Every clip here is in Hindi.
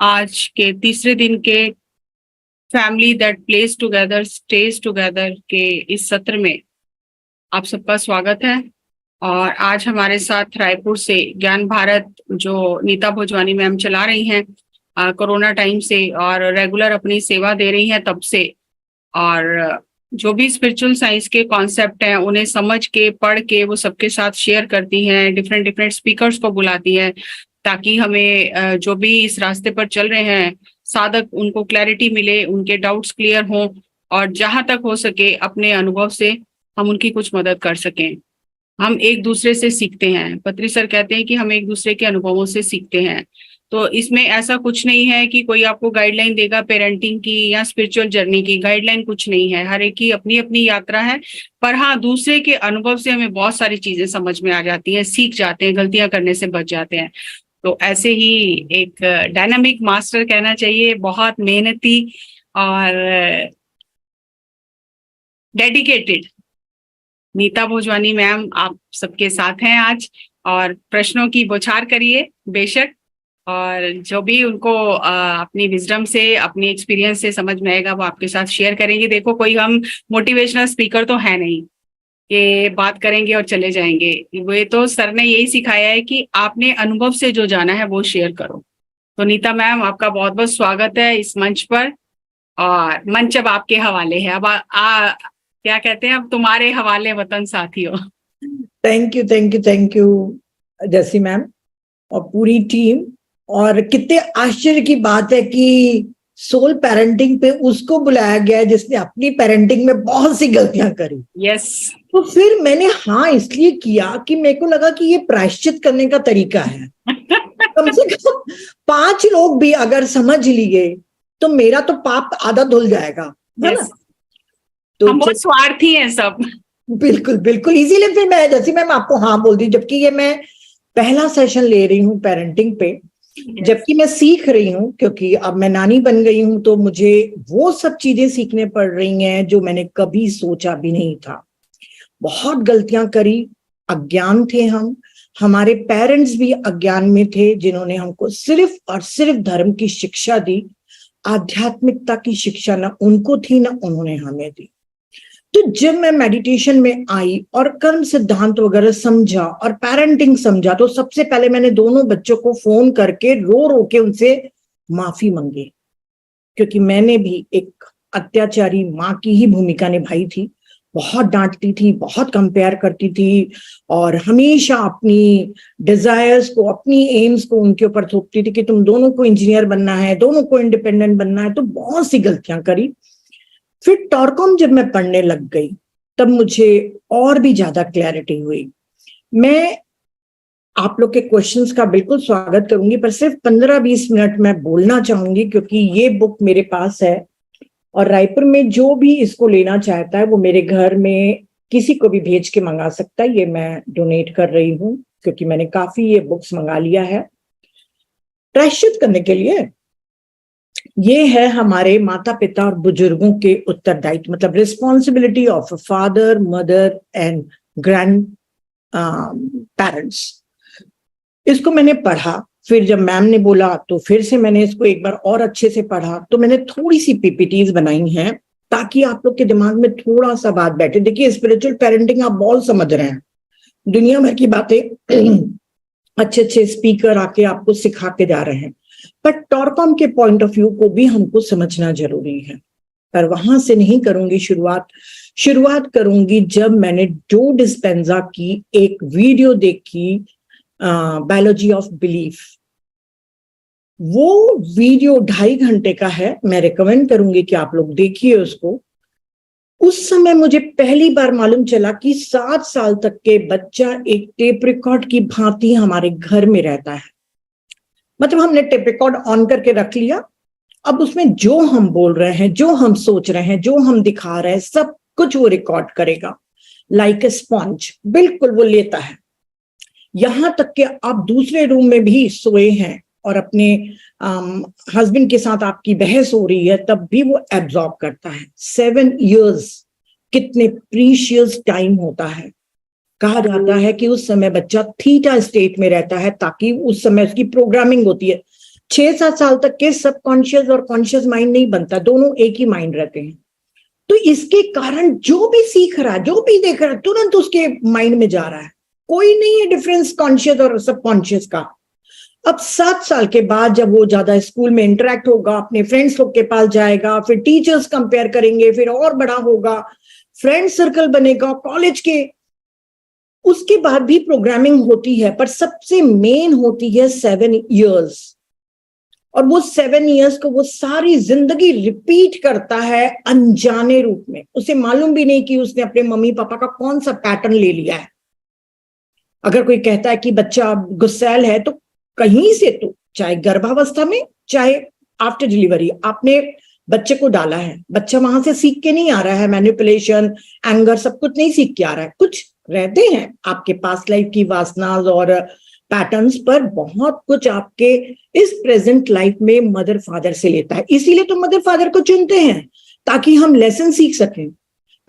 आज के तीसरे दिन के family that place together stage together के इस सत्र में आप सबका स्वागत है। और आज हमारे साथ रायपुर से ज्ञान भारत जो नीता भोजवानी मैम चला रही हैं कोरोना टाइम से और रेगुलर अपनी सेवा दे रही हैं तब से, और जो भी स्पिरिचुअल साइंस के कॉन्सेप्ट हैं उन्हें समझ के पढ़ के वो सबके साथ शेयर करती हैं, डिफरेंट डिफरेंट स्पीकर्स को बुलाती हैं ताकि हमें जो भी इस रास्ते पर चल रहे हैं साधक उनको क्लैरिटी मिले, उनके डाउट्स क्लियर हों और जहां तक हो सके अपने अनुभव से हम उनकी कुछ मदद कर सकें। हम एक दूसरे से सीखते हैं। पत्री सर कहते हैं कि हम एक दूसरे के अनुभवों से सीखते हैं। तो इसमें ऐसा कुछ नहीं है कि कोई आपको गाइडलाइन देगा पेरेंटिंग की या स्पिरिचुअल जर्नी की। गाइडलाइन कुछ नहीं है, हर एक की अपनी अपनी यात्रा है। पर हाँ, दूसरे के अनुभव से हमें बहुत सारी चीजें समझ में आ जाती हैं, सीख जाते हैं, गलतियां करने से बच जाते हैं। तो ऐसे ही एक डायनामिक मास्टर कहना चाहिए, बहुत मेहनती और डेडिकेटेड नीता भोजवानी मैम आप सबके साथ हैं आज। और प्रश्नों की बौछार करिए बेशक, और जो भी उनको अपनी विजडम से, अपनी एक्सपीरियंस से समझ में आएगा वो आपके साथ शेयर करेंगे। देखो, कोई हम मोटिवेशनल स्पीकर तो है नहीं कि बात करेंगे और चले जाएंगे। वो तो सर ने यही सिखाया है कि आपने अनुभव से जो जाना है वो शेयर करो। तो नीता मैम, आपका बहुत बहुत स्वागत है इस मंच पर, और मंच अब आपके हवाले है। अब क्या कहते हैं, अब तुम्हारे हवाले वतन साथियों। थैंक यू जैसी मैम और पूरी टीम। और कितने आश्चर्य की बात है कि सोल पेरेंटिंग पे उसको बुलाया गया है जिसने अपनी पेरेंटिंग में बहुत सी गलतियां करी। यस। तो फिर मैंने हाँ इसलिए किया कि मेरे को लगा कि ये प्रायश्चित करने का तरीका है। कम से कम 5 लोग भी अगर समझ लिए तो मेरा तो पाप आधा धुल जाएगा, है ना? तो हम बहुत स्वार्थी हैं सब। बिल्कुल बिल्कुल, इसीलिए फिर मैं जैसे मैम आपको हाँ बोल दी, जबकि ये मैं पहला सेशन ले रही हूँ पेरेंटिंग पे, जबकि मैं सीख रही हूँ क्योंकि अब मैं नानी बन गई हूँ तो मुझे वो सब चीजें सीखने पड़ रही हैं जो मैंने कभी सोचा भी नहीं था। बहुत गलतियां करी, अज्ञान थे हम, हमारे पेरेंट्स भी अज्ञान में थे जिन्होंने हमको सिर्फ और सिर्फ धर्म की शिक्षा दी। आध्यात्मिकता की शिक्षा ना उनको थी ना उन्होंने हमें दी। तो जब मैं मेडिटेशन में आई और कर्म सिद्धांत वगैरह समझा और पेरेंटिंग समझा, तो सबसे पहले मैंने दोनों बच्चों को फोन करके रो रो के उनसे माफी मांगी, क्योंकि मैंने भी एक अत्याचारी माँ की ही भूमिका निभाई थी। बहुत डांटती थी, बहुत कंपेयर करती थी और हमेशा अपनी डिजायर्स को, अपनी एम्स को उनके ऊपर थोपती थी कि तुम दोनों को इंजीनियर बनना है, दोनों को इंडिपेंडेंट बनना है। तो बहुत सी गलतियां करी। फिर टॉरकॉम जब मैं पढ़ने लग गई तब मुझे और भी ज्यादा क्लैरिटी हुई। मैं आप लोग के क्वेश्चंस का बिल्कुल स्वागत करूंगी, पर सिर्फ 15-20 मिनट मैं बोलना चाहूंगी क्योंकि ये बुक मेरे पास है और रायपुर में जो भी इसको लेना चाहता है वो मेरे घर में किसी को भी भेज के मंगा सकता है। ये मैं डोनेट कर रही हूँ क्योंकि मैंने काफी ये बुक्स मंगा लिया है प्रायश्चित करने के लिए। ये है हमारे माता पिता और बुजुर्गों के उत्तरदायित्व, मतलब responsibility of a father, mother and grand parents. इसको मैंने पढ़ा, फिर जब मैम ने बोला तो फिर से मैंने इसको एक बार और अच्छे से पढ़ा। तो मैंने थोड़ी सी पीपीटीज बनाई हैं ताकि आप लोग के दिमाग में थोड़ा सा बात बैठे। देखिए, स्पिरिचुअल पेरेंटिंग आप बहुत समझ रहे हैं, दुनिया भर की बातें अच्छे अच्छे स्पीकर आके आपको सिखा के जा रहे हैं, पर टॉरकॉम के पॉइंट ऑफ व्यू को भी हमको समझना जरूरी है। पर वहां से नहीं करूंगी शुरुआत करूंगी जब मैंने जो डिस्पेंजा की एक वीडियो देखी, बायोलॉजी ऑफ बिलीफ। वो वीडियो 2.5 घंटे का है, मैं रिकमेंड करूंगी कि आप लोग देखिए उसको। उस समय मुझे पहली बार मालूम चला कि 7 साल तक के बच्चा एक टेप रिकॉर्ड की भांति हमारे घर में रहता है। मतलब हमने टेप रिकॉर्ड ऑन करके रख लिया, अब उसमें जो हम बोल रहे हैं, जो हम सोच रहे हैं, जो हम दिखा रहे हैं, सब कुछ वो रिकॉर्ड करेगा लाइक ए स्पॉन्ज। बिल्कुल वो लेता है। यहां तक कि आप दूसरे रूम में भी सोए हैं और अपने हस्बैंड के साथ आपकी बहस हो रही है तब भी वो एब्जॉर्ब करता है। 7 years कितने प्रीशियस टाइम होता है। कहा जाता है कि उस समय बच्चा थीटा स्टेट में रहता है ताकि उस समय उसकी प्रोग्रामिंग होती है। 6-7 साल तक के सबकॉन्शियस और कॉन्शियस माइंड नहीं बनता, दोनों एक ही माइंड रहते हैं। तो इसके कारण जो भी सीख रहा है, जो भी देख रहा है, तुरंत उसके माइंड में जा रहा है। कोई नहीं है डिफरेंस कॉन्शियस और सबकॉन्शियस का। अब 7 साल के बाद जब वो ज्यादा स्कूल में इंटरेक्ट होगा, अपने फ्रेंड्स लोग के पास जाएगा, फिर टीचर्स कंपेयर करेंगे, फिर और बड़ा होगा, फ्रेंड सर्कल बनेगा कॉलेज के, उसके बाद भी प्रोग्रामिंग होती है, पर सबसे मेन होती है 7 इयर्स। और वो 7 इयर्स को वो सारी जिंदगी रिपीट करता है अनजाने रूप में। उसे मालूम भी नहीं कि उसने अपने मम्मी पापा का कौन सा पैटर्न ले लिया है। अगर कोई कहता है कि बच्चा गुस्सैल है, तो कहीं से तो, चाहे गर्भावस्था में चाहे आफ्टर डिलीवरी, आपने बच्चे को डाला है, बच्चा वहां से सीख के नहीं आ रहा है। मैनिपुलेशन, एंगर, सब कुछ नहीं सीख के आ रहा है। कुछ रहते हैं आपके पास लाइफ की वासनाज और पैटर्न्स, पर बहुत कुछ आपके इस प्रेजेंट लाइफ में मदर फादर से लेता है। इसीलिए तो मदर फादर को चुनते हैं, ताकि हम लेसन सीख सकें।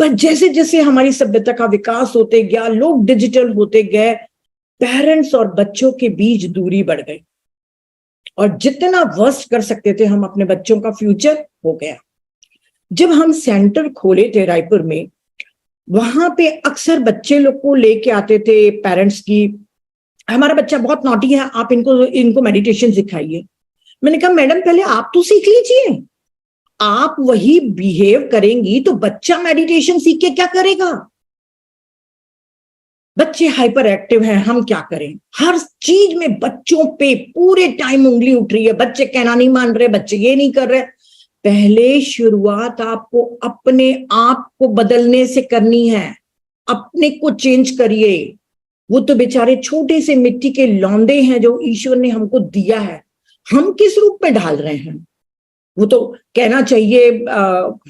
पर जैसे जैसे हमारी सभ्यता का विकास होते गया, लोग डिजिटल होते गए, पेरेंट्स और बच्चों के बीच दूरी बढ़ गई, और जितना वर्स्ट कर सकते थे हम अपने बच्चों का फ्यूचर हो गया। जब हम सेंटर खोले थे रायपुर में, वहां पे अक्सर बच्चे लोग को लेके आते थे पेरेंट्स की, हमारा बच्चा बहुत नॉटी है, आप इनको मेडिटेशन सिखाइए। मैंने कहा मैडम पहले आप तो सीख लीजिए, आप वही बिहेव करेंगी तो बच्चा मेडिटेशन सीख के क्या करेगा? बच्चे हाइपर एक्टिव हैं, हम क्या करें? हर चीज में बच्चों पे पूरे टाइम उंगली उठ रही है, बच्चे कहना नहीं मान रहे, बच्चे ये नहीं कर रहे। पहले शुरुआत आपको अपने आप को बदलने से करनी है, अपने को चेंज करिए। वो तो बेचारे छोटे से मिट्टी के लौंदे हैं जो ईश्वर ने हमको दिया है, हम किस रूप में ढाल रहे हैं? वो तो कहना चाहिए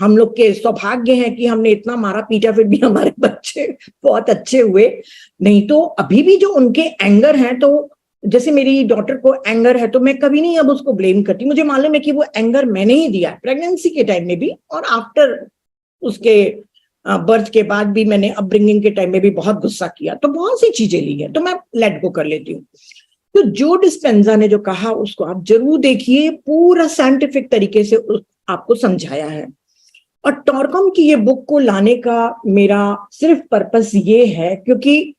हम लोग के सौभाग्य है कि हमने इतना मारा पीटा, फिर भी हमारे बच्चे बहुत अच्छे हुए। नहीं तो अभी भी जो उनके एंगर हैं, तो जैसे मेरी डॉटर को एंगर है, तो मैं कभी नहीं अब उसको ब्लेम करती। मुझे मालूम है कि वो एंगर मैंने ही दिया है, प्रेगनेंसी के टाइम में भी और आफ्टर उसके बर्थ के बाद भी। मैंने अपब्रिंगिंग के टाइम में भी बहुत गुस्सा किया, तो बहुत सी चीजें ली है, तो मैं लेट गो कर लेती हूँ। तो जो डिस्पेंजा ने जो कहा उसको आप जरूर देखिए, पूरा साइंटिफिक तरीके से आपको समझाया है। और टॉरकॉम की ये बुक को लाने का मेरा सिर्फ पर्पस ये है, क्योंकि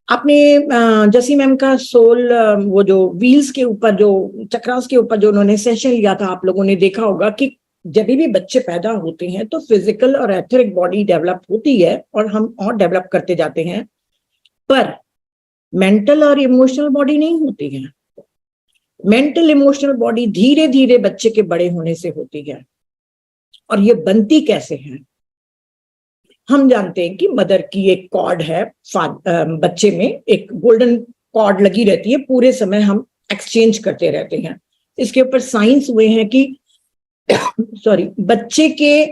आपने जसी मैम का सोल, वो जो व्हील्स के ऊपर, जो चक्रास के ऊपर जो उन्होंने सेशन लिया था, आप लोगों ने देखा होगा कि जब भी बच्चे पैदा होते हैं तो फिजिकल और एथरिक बॉडी डेवलप होती है, और हम और डेवलप करते जाते हैं, पर मेंटल और इमोशनल बॉडी नहीं होती है। मेंटल इमोशनल बॉडी धीरे धीरे बच्चे के बड़े होने से होती है। और ये बनती कैसे है? हम जानते हैं कि मदर की एक कॉर्ड है, बच्चे में एक गोल्डन कॉर्ड लगी रहती है, पूरे समय हम एक्सचेंज करते रहते हैं। इसके ऊपर साइंस हुए हैं कि बच्चे के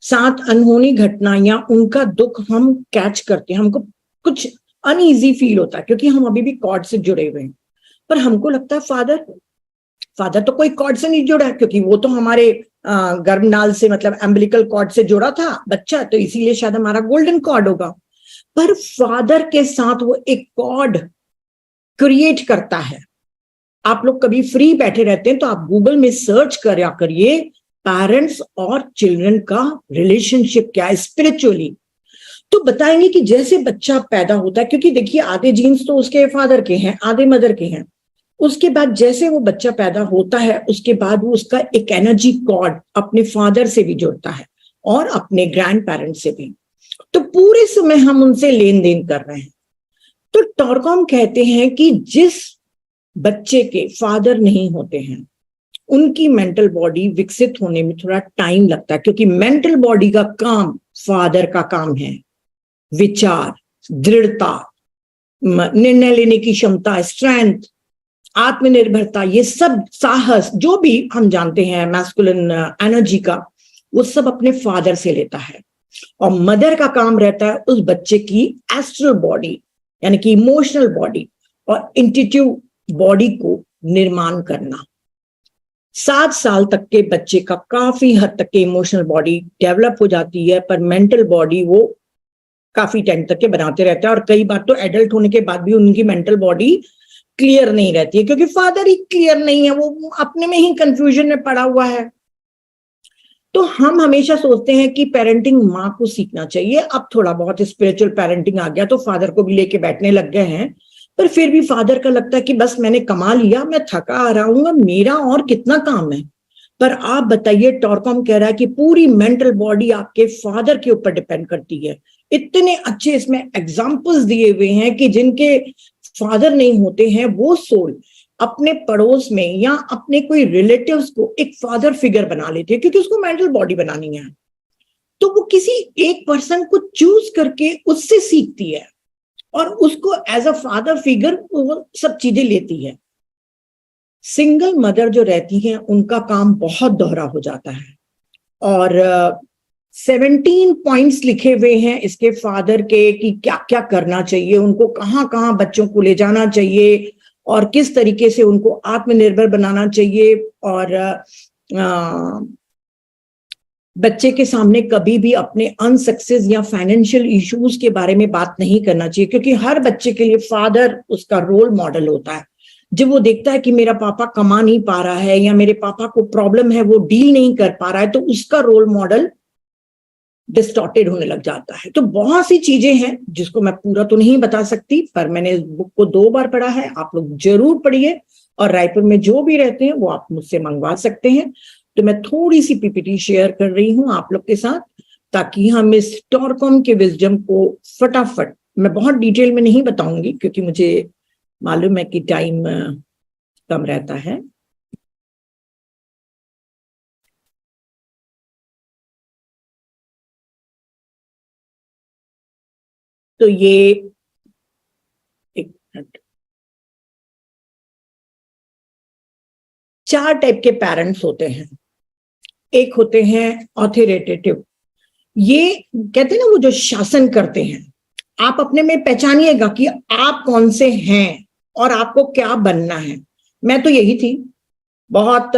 साथ अनहोनी घटना या उनका दुख हम कैच करते हैं, हमको कुछ अनईजी फील होता है, क्योंकि हम अभी भी कॉर्ड से जुड़े हुए हैं। पर हमको लगता है फादर तो कोई कॉर्ड से नहीं जुड़ा है, क्योंकि वो तो हमारे गर्भनाल से, मतलब एम्बिलिकल कॉर्ड से जुड़ा था बच्चा, तो इसीलिए शायद हमारा गोल्डन कॉर्ड होगा। पर फादर के साथ वो एक कॉर्ड क्रिएट करता है। आप लोग कभी फ्री बैठे रहते हैं तो आप गूगल में सर्च करा करिए, पेरेंट्स और चिल्ड्रन का रिलेशनशिप क्या है स्पिरिचुअली, तो बताएंगे कि जैसे बच्चा पैदा होता है, क्योंकि देखिए आधे जीन्स तो उसके फादर के हैं, आधे मदर के हैं। उसके बाद जैसे वो बच्चा पैदा होता है, उसके बाद वो उसका एक एनर्जी कॉर्ड अपने फादर से भी जुड़ता है और अपने ग्रैंड पेरेंट्स से भी। तो पूरे समय हम उनसे लेन देन कर रहे हैं। तो टॉरकॉम कहते हैं कि जिस बच्चे के फादर नहीं होते हैं, उनकी मेंटल बॉडी विकसित होने में थोड़ा टाइम लगता है, क्योंकि मेंटल बॉडी का काम फादर का काम है। विचार, दृढ़ता, निर्णय लेने की क्षमता, स्ट्रेंथ, आत्मनिर्भरता, ये सब साहस, जो भी हम जानते हैं मैस्कुलिन एनर्जी का, वो सब अपने फादर से लेता है। और मदर का काम रहता है उस बच्चे की एस्ट्रल बॉडी, यानी कि इमोशनल बॉडी और इंट्यूटिव बॉडी को निर्माण करना। 7 साल तक के बच्चे का काफी हद तक के इमोशनल बॉडी डेवलप हो जाती है, पर मेंटल बॉडी वो काफी टाइम तक के बनाते रहते हैं। और कई बार तो एडल्ट होने के बाद भी उनकी मेंटल बॉडी क्लियर नहीं रहती है, क्योंकि फादर ही क्लियर नहीं है, वो अपने में ही कंफ्यूजन में पड़ा हुआ है। तो हम हमेशा सोचते हैं कि पेरेंटिंग माँ को सीखना चाहिए। अब थोड़ा बहुत स्पिरिचुअल पेरेंटिंग आ गया तो फादर को भी लेके बैठने लग गए हैं, पर फिर भी फादर का लगता है कि बस मैंने कमा लिया, मैं थका आ रहा हूँ, मेरा और कितना काम है। पर आप बताइए, टॉरकॉम कह रहा है कि पूरी मेंटल बॉडी आपके फादर के ऊपर डिपेंड करती है। इतने अच्छे इसमें एग्जाम्पल्स दिए हुए हैं कि जिनके फादर नहीं होते हैं, वो सोल अपने पड़ोस में या अपने कोई रिलेटिव्स को एक फादर फिगर बना लेते हैं, क्योंकि उसको मेंटल बॉडी बनानी है। तो वो किसी एक पर्सन को चूज करके उससे सीखती है और उसको एज अ फादर फिगर वो सब चीजें लेती है। सिंगल मदर जो रहती हैं उनका काम बहुत दोहरा हो जाता है। और 17 पॉइंट्स लिखे हुए हैं इसके फादर के कि क्या क्या करना चाहिए, उनको कहाँ कहाँ बच्चों को ले जाना चाहिए और किस तरीके से उनको आत्मनिर्भर बनाना चाहिए। और बच्चे के सामने कभी भी अपने अनसक्सेस या फाइनेंशियल इश्यूज के बारे में बात नहीं करना चाहिए, क्योंकि हर बच्चे के लिए फादर उसका रोल मॉडल होता है। जब वो देखता है कि मेरा पापा कमा नहीं पा रहा है या मेरे पापा को प्रॉब्लम है, वो डील नहीं कर पा रहा है, तो उसका रोल मॉडल डिस्टॉर्टेड होने लग जाता है। तो बहुत सी चीजें हैं जिसको मैं पूरा तो नहीं बता सकती, पर मैंने इस बुक को 2 बार पढ़ा है। आप लोग जरूर पढ़िए, और रायपुर में जो भी रहते हैं वो आप मुझसे मंगवा सकते हैं। तो मैं थोड़ी सी पीपीटी शेयर कर रही हूं आप लोग के साथ, ताकि हम इस टॉरकॉम के विजडम को फटाफट, मैं बहुत डिटेल में नहीं बताऊंगी क्योंकि मुझे मालूम है कि टाइम कम रहता है। तो ये एक मिनट, 4 टाइप के पेरेंट्स होते हैं। एक होते हैं ऑथोरिटेटिव, ये कहते हैं ना वो जो शासन करते हैं। आप अपने में पहचानिएगा कि आप कौन से हैं और आपको क्या बनना है। मैं तो यही थी, बहुत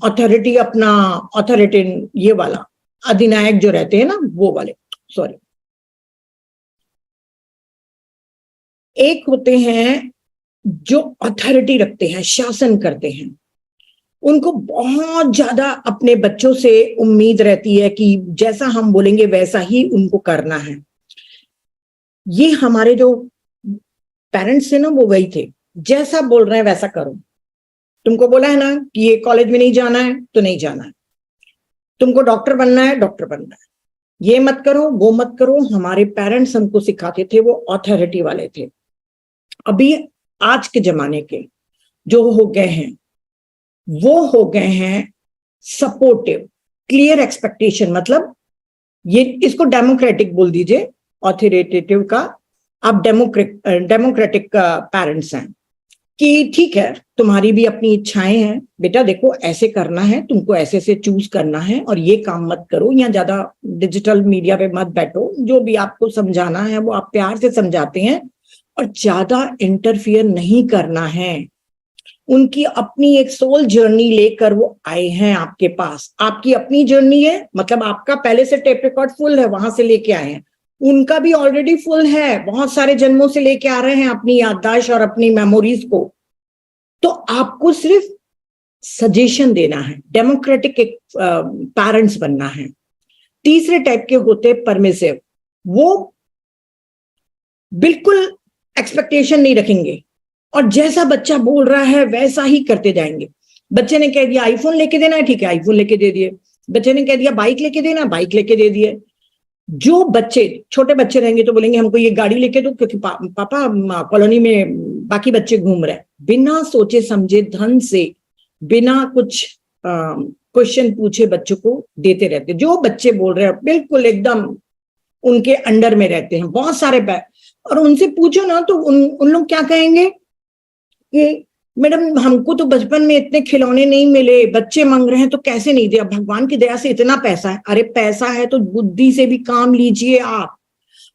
अथॉरिटी, अपना अथॉरिटी, ये वाला अधिनायक जो रहते हैं ना वो वाले, सॉरी। एक होते हैं जो अथॉरिटी रखते हैं, शासन करते हैं। उनको बहुत ज्यादा अपने बच्चों से उम्मीद रहती है कि जैसा हम बोलेंगे वैसा ही उनको करना है। ये हमारे जो पेरेंट्स थे ना वो वही थे, जैसा बोल रहे हैं वैसा करो। तुमको बोला है ना कि ये कॉलेज में नहीं जाना है तो नहीं जाना है, तुमको डॉक्टर बनना है डॉक्टर बनना है, ये मत करो वो मत करो। हमारे पेरेंट्स हमको सिखाते थे, वो अथॉरिटी वाले थे। अभी आज के जमाने के जो हो गए हैं वो हो गए हैं सपोर्टिव, क्लियर एक्सपेक्टेशन, मतलब ये इसको डेमोक्रेटिक बोल दीजिए, ऑथोरिटेटिव का। आप डेमोक्रेटिक पेरेंट्स हैं कि ठीक है तुम्हारी भी अपनी इच्छाएं हैं बेटा, देखो ऐसे करना है, तुमको ऐसे से चूज करना है और ये काम मत करो, या ज्यादा डिजिटल मीडिया पे मत बैठो। जो भी आपको समझाना है वो आप प्यार से समझाते हैं और ज्यादा इंटरफियर नहीं करना है। उनकी अपनी एक सोल जर्नी लेकर वो आए हैं आपके पास। आपकी अपनी जर्नी है, मतलब आपका पहले से टेप रिकॉर्ड फुल है, वहां से लेके आए हैं। उनका भी ऑलरेडी फुल है, बहुत सारे जन्मों से लेके आ रहे हैं अपनी याददाश्त और अपनी मेमोरीज को। तो आपको सिर्फ सजेशन देना है, डेमोक्रेटिक एक पेरेंट्स बनना है। तीसरे टाइप के होते परमिसिव, वो बिल्कुल एक्सपेक्टेशन नहीं रखेंगे और जैसा बच्चा बोल रहा है वैसा ही करते जाएंगे। बच्चे ने कह दिया आईफोन लेके देना है, ठीक है आईफोन लेके दे दिए। बच्चे ने कह दिया बाइक लेके देना, बाइक लेके दे दिए। जो बच्चे छोटे बच्चे रहेंगे तो बोलेंगे हमको ये गाड़ी लेके दो, क्योंकि पापा कॉलोनी में बाकी बच्चे घूम रहे हैं। बिना सोचे समझे धन से, बिना कुछ क्वेश्चन पूछे बच्चों को देते रहते। जो बच्चे बोल रहे हैं बिल्कुल एकदम उनके अंडर में रहते हैं बहुत सारे और उनसे पूछो ना तो उन लोग क्या कहेंगे कि मैडम हमको तो बचपन में इतने खिलौने नहीं मिले, बच्चे मांग रहे हैं तो कैसे नहीं दिया, भगवान की दया से इतना पैसा है। अरे पैसा है तो बुद्धि से भी काम लीजिए आप।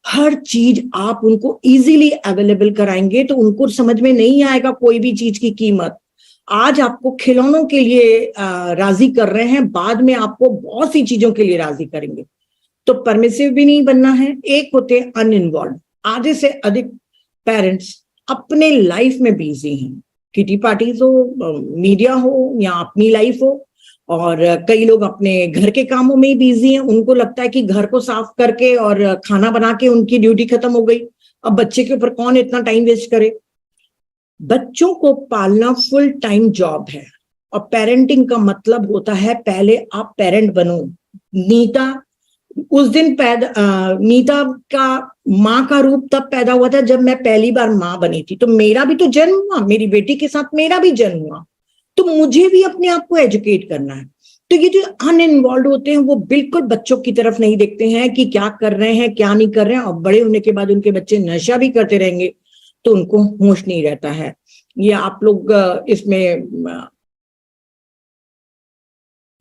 हर चीज आप उनको इजीली अवेलेबल कराएंगे तो उनको समझ में नहीं आएगा कोई भी चीज की कीमत। आज आपको खिलौनों के लिए राजी कर रहे हैं, बाद में आपको बहुत सी चीजों के लिए राजी करेंगे। तो परमिसिव भी नहीं बनना है। एक होते अनइन्वॉल्व, आधे से अधिक पेरेंट्स अपने लाइफ में बिजी हैं, किटी पार्टीज हो, मीडिया हो या अपनी लाइफ हो, और कई लोग अपने घर के कामों में ही बिजी हैं। उनको लगता है कि घर को साफ करके और खाना बना के उनकी ड्यूटी खत्म हो गई, अब बच्चे के ऊपर कौन इतना टाइम वेस्ट करे। बच्चों को पालना फुल टाइम जॉब है, और पेरेंटिंग का मतलब होता है पहले आप पेरेंट बनो। नीता उस दिन नीता का माँ का रूप तब पैदा हुआ था जब मैं पहली बार माँ बनी थी, तो मेरा भी तो जन्म हुआ, मेरी बेटी के साथ मेरा भी जन्म हुआ, तो मुझे भी अपने आप को एजुकेट करना है। तो ये जो अनइन्वॉल्व होते हैं वो बिल्कुल बच्चों की तरफ नहीं देखते हैं कि क्या कर रहे हैं क्या नहीं कर रहे हैं, और बड़े होने के बाद उनके बच्चे नशा भी करते रहेंगे तो उनको होश नहीं रहता है। ये आप लोग इसमें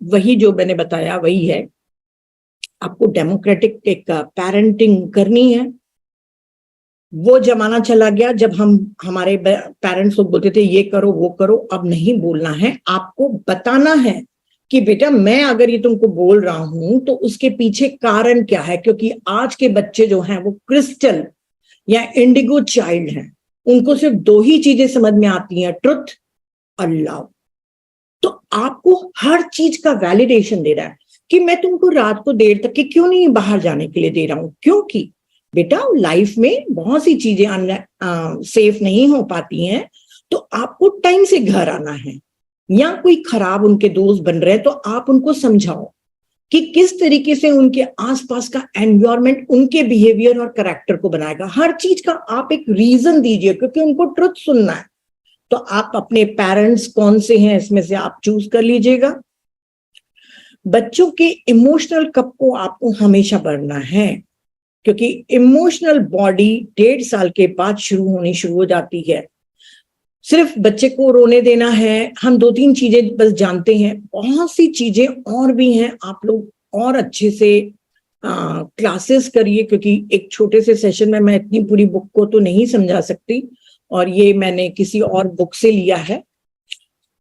वही जो मैंने बताया वही है, आपको डेमोक्रेटिक एक पेरेंटिंग करनी है। वो जमाना चला गया जब हमारे पेरेंट्स लोग बोलते थे ये करो वो करो, अब नहीं बोलना है, आपको बताना है कि बेटा मैं अगर ये तुमको बोल रहा हूं तो उसके पीछे कारण क्या है, क्योंकि आज के बच्चे जो हैं वो क्रिस्टल या इंडिगो चाइल्ड हैं, उनको सिर्फ दो ही चीजें समझ में आती हैं, ट्रुथ और लव। तो आपको हर चीज का वैलिडेशन दे रहा है कि मैं तुमको रात को देर तक के क्यों नहीं बाहर जाने के लिए दे रहा हूं, क्योंकि बेटा लाइफ में बहुत सी चीजें सेफ नहीं हो पाती हैं, तो आपको टाइम से घर आना है। या कोई खराब उनके दोस्त बन रहे हैं तो आप उनको समझाओ कि किस तरीके से उनके आसपास का एनवायरनमेंट उनके बिहेवियर और कैरेक्टर को बनाएगा। हर चीज का आप एक रीजन दीजिए, क्योंकि उनको ट्रुथ सुनना है। तो आप अपने पेरेंट्स कौन से हैं इसमें से आप चूज कर लीजिएगा। बच्चों के इमोशनल कप को आपको हमेशा भरना है, क्योंकि इमोशनल बॉडी 1.5 साल के बाद शुरू होनी शुरू हो जाती है। सिर्फ बच्चे को रोने देना है, हम 2-3 चीजें बस जानते हैं, बहुत सी चीजें और भी हैं। आप लोग और अच्छे से क्लासेस करिए, क्योंकि एक छोटे से सेशन में मैं इतनी पूरी बुक को तो नहीं समझा सकती, और ये मैंने किसी और बुक से लिया है।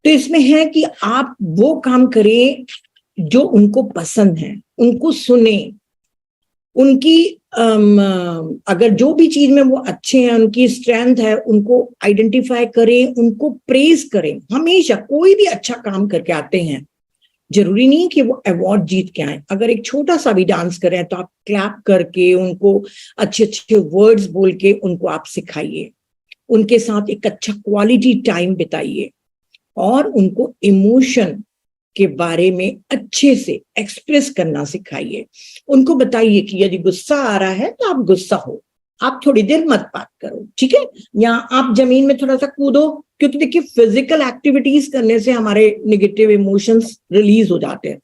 तो इसमें है कि आप वो काम करें जो उनको पसंद है, उनको सुने, उनकी अगर जो भी चीज में वो अच्छे हैं, उनकी स्ट्रेंथ है, उनको आइडेंटिफाई करें, उनको प्रेज करें। हमेशा कोई भी अच्छा काम करके आते हैं, जरूरी नहीं कि वो अवार्ड जीत के आए। अगर एक छोटा सा भी डांस करें तो आप क्लैप करके उनको अच्छे अच्छे वर्ड्स बोल के उनको आप सिखाइए, उनके साथ एक अच्छा क्वालिटी टाइम बिताइए, और उनको इमोशन के बारे में अच्छे से एक्सप्रेस करना सिखाइए। उनको बताइए कि यदि गुस्सा आ रहा है तो आप गुस्सा हो, आप थोड़ी देर मत बात करो, ठीक है, या आप जमीन में थोड़ा सा कूदो, क्योंकि देखिए फिजिकल एक्टिविटीज करने से हमारे नेगेटिव इमोशंस रिलीज हो जाते हैं।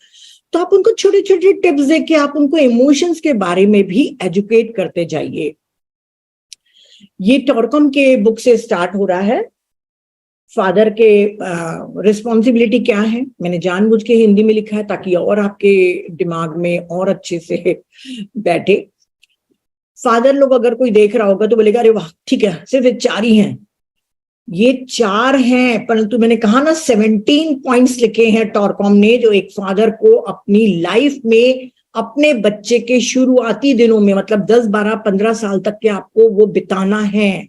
तो आप उनको छोटे छोटे टिप्स देके आप उनको इमोशंस के बारे में भी एजुकेट करते जाइए। ये टॉरकॉम के बुक से स्टार्ट हो रहा है। फादर के रिस्पॉन्सिबिलिटी क्या है, मैंने जानबूझ के हिंदी में लिखा है ताकि और आपके दिमाग में और अच्छे से बैठे। फादर लोग अगर कोई देख रहा होगा तो बोलेगा अरे वाह ठीक है, सिर्फ 4 ही हैं। ये 4 हैं, परंतु मैंने कहा ना 17 पॉइंट्स लिखे हैं टॉरकॉम ने, जो एक फादर को अपनी लाइफ में अपने बच्चे के शुरुआती दिनों में, मतलब 10, 12, 15 साल तक के आपको वो बिताना है,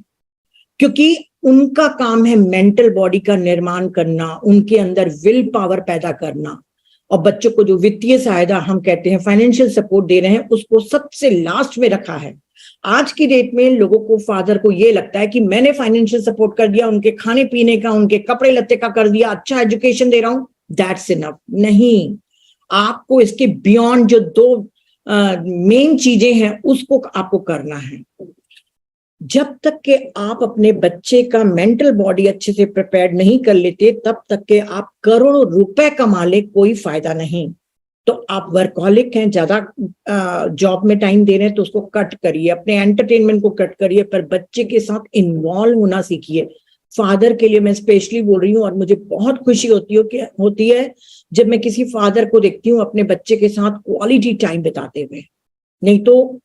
क्योंकि उनका काम है मेंटल बॉडी का निर्माण करना, उनके अंदर विल पावर पैदा करना। और बच्चों को जो वित्तीय सहायता हम कहते हैं, फाइनेंशियल सपोर्ट दे रहे हैं, उसको सबसे लास्ट में रखा है। आज की डेट में लोगों को, फादर को ये लगता है कि मैंने फाइनेंशियल सपोर्ट कर दिया, उनके खाने पीने का, उनके कपड़े लत्ते का कर दिया, अच्छा एजुकेशन दे रहा हूं, दैट्स इनफ। नहीं, आपको इसके बियॉन्ड जो 2 मेन चीजें हैं उसको आपको करना है। जब तक के आप अपने बच्चे का मेंटल बॉडी अच्छे से प्रिपेयर्ड नहीं कर लेते, तब तक के आप करोड़ों रुपए कमा ले, कोई फायदा नहीं। तो आप वर्कहॉलिक हैं, ज्यादा जॉब में टाइम दे रहे हैं तो उसको कट करिए, अपने एंटरटेनमेंट को कट करिए, पर बच्चे के साथ इन्वॉल्व होना सीखिए। फादर के लिए मैं स्पेशली बोल रही हूँ, और मुझे बहुत खुशी होती है जब मैं किसी फादर को देखती हूँ अपने बच्चे के साथ क्वालिटी टाइम बिताते हुए। नहीं तो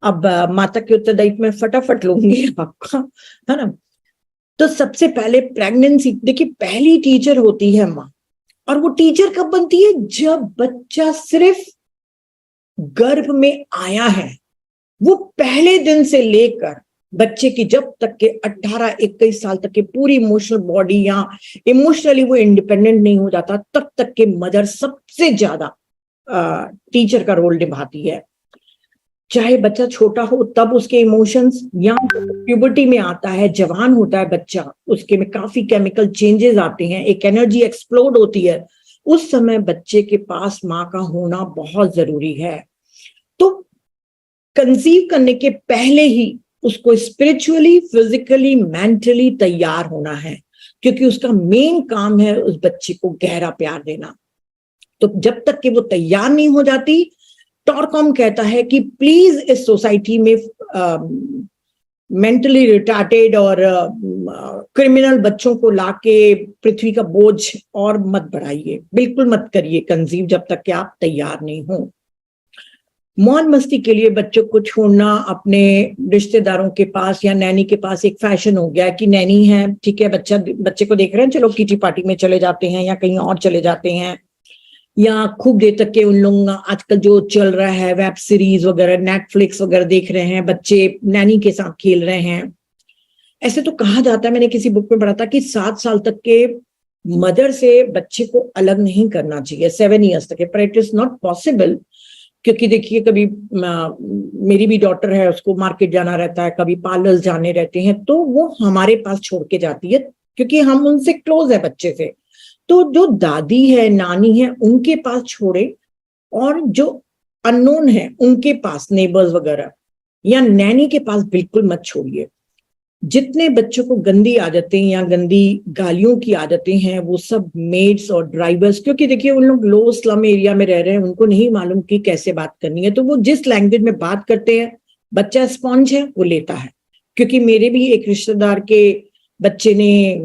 अब माता के उत्तरदायित्व में फटाफट लूंगी आपका, है ना। तो सबसे पहले प्रेगनेंसी, देखिए पहली टीचर होती है माँ, और वो टीचर कब बनती है, जब बच्चा सिर्फ गर्भ में आया है। वो पहले दिन से लेकर बच्चे की जब तक के 18-21 साल तक के पूरी इमोशनल बॉडी या इमोशनली वो इंडिपेंडेंट नहीं हो जाता, तब तक के मदर सबसे ज्यादा टीचर का रोल निभाती है। चाहे बच्चा छोटा हो तब उसके इमोशंस, या प्यूबर्टी में आता है, जवान होता है बच्चा, उसके में काफी केमिकल चेंजेस आते हैं, एक एनर्जी एक्सप्लोड होती है, उस समय बच्चे के पास माँ का होना बहुत जरूरी है। तो कंसीव करने के पहले ही उसको स्पिरिचुअली, फिजिकली, मेंटली तैयार होना है, क्योंकि उसका मेन काम है उस बच्चे को गहरा प्यार देना। तो जब तक कि वो तैयार नहीं हो जाती, टॉरकॉम कहता है कि प्लीज इस सोसाइटी में मेंटली रिटार्टेड और क्रिमिनल बच्चों को लाके पृथ्वी का बोझ और मत बढ़ाइए, बिल्कुल मत करिए कंसीव जब तक कि आप तैयार नहीं हो। मौज मस्ती के लिए बच्चों को छोड़ना अपने रिश्तेदारों के पास या नैनी के पास एक फैशन हो गया कि नैनी है, ठीक है, बच्चे को देख रहे हैं, चलो किटी पार्टी में चले जाते हैं या कहीं और चले जाते हैं, या खूब देर तक के उन लोग आजकल जो चल रहा है वेब सीरीज वगैरह, नेटफ्लिक्स वगैरह देख रहे हैं, बच्चे नैनी के साथ खेल रहे हैं। ऐसे तो कहा जाता है, मैंने किसी बुक में पढ़ा था कि 7 साल तक के मदर से बच्चे को अलग नहीं करना चाहिए, 7 ईयर्स तक, पर इट इज नॉट पॉसिबल। क्योंकि देखिए, कभी मेरी भी डॉटर है, उसको मार्केट जाना रहता है, कभी पार्लर्स जाने रहते हैं, तो वो हमारे पास छोड़ के जाती है क्योंकि हम उनसे क्लोज है बच्चे से। तो जो दादी है, नानी है, उनके पास छोड़े, और जो अननोन है उनके पास, नेबर्स वगैरह या नैनी के पास बिल्कुल मत छोड़िए। जितने बच्चों को गंदी आदतें या गंदी गालियों की आदतें हैं, वो सब मेड्स और ड्राइवर्स, क्योंकि देखिए उन लोग लो स्लम एरिया में रह रहे हैं, उनको नहीं मालूम कि कैसे बात करनी है, तो वो जिस लैंग्वेज में बात करते हैं, बच्चा स्पॉन्ज है, वो लेता है। क्योंकि मेरे भी एक रिश्तेदार के बच्चे ने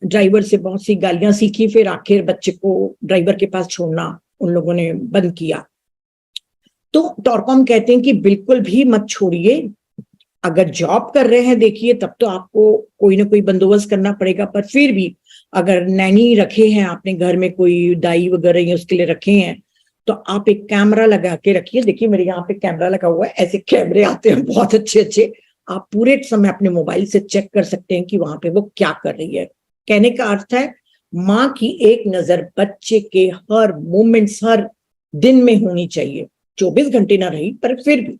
ड्राइवर से बहुत सी गालियां सीखी, फिर आखिर बच्चे को ड्राइवर के पास छोड़ना उन लोगों ने बंद किया। तो टॉरकॉम कहते हैं कि बिल्कुल भी मत छोड़िए। अगर जॉब कर रहे हैं, देखिए, तब तो आपको कोई ना कोई बंदोबस्त करना पड़ेगा, पर फिर भी अगर नैनी रखे हैं आपने घर में, कोई दाई वगैरह या उसके लिए रखे हैं, तो आप एक कैमरा लगा के रखिए। देखिए मेरे यहाँ पे कैमरा लगा हुआ है, ऐसे कैमरे आते हैं बहुत अच्छे अच्छे, आप पूरे समय अपने मोबाइल से चेक कर सकते हैं कि वहां पे वो क्या कर रही है। कहने का अर्थ है, माँ की एक नजर बच्चे के हर मोमेंट्स, हर दिन में होनी चाहिए। 24 घंटे ना रही, पर फिर भी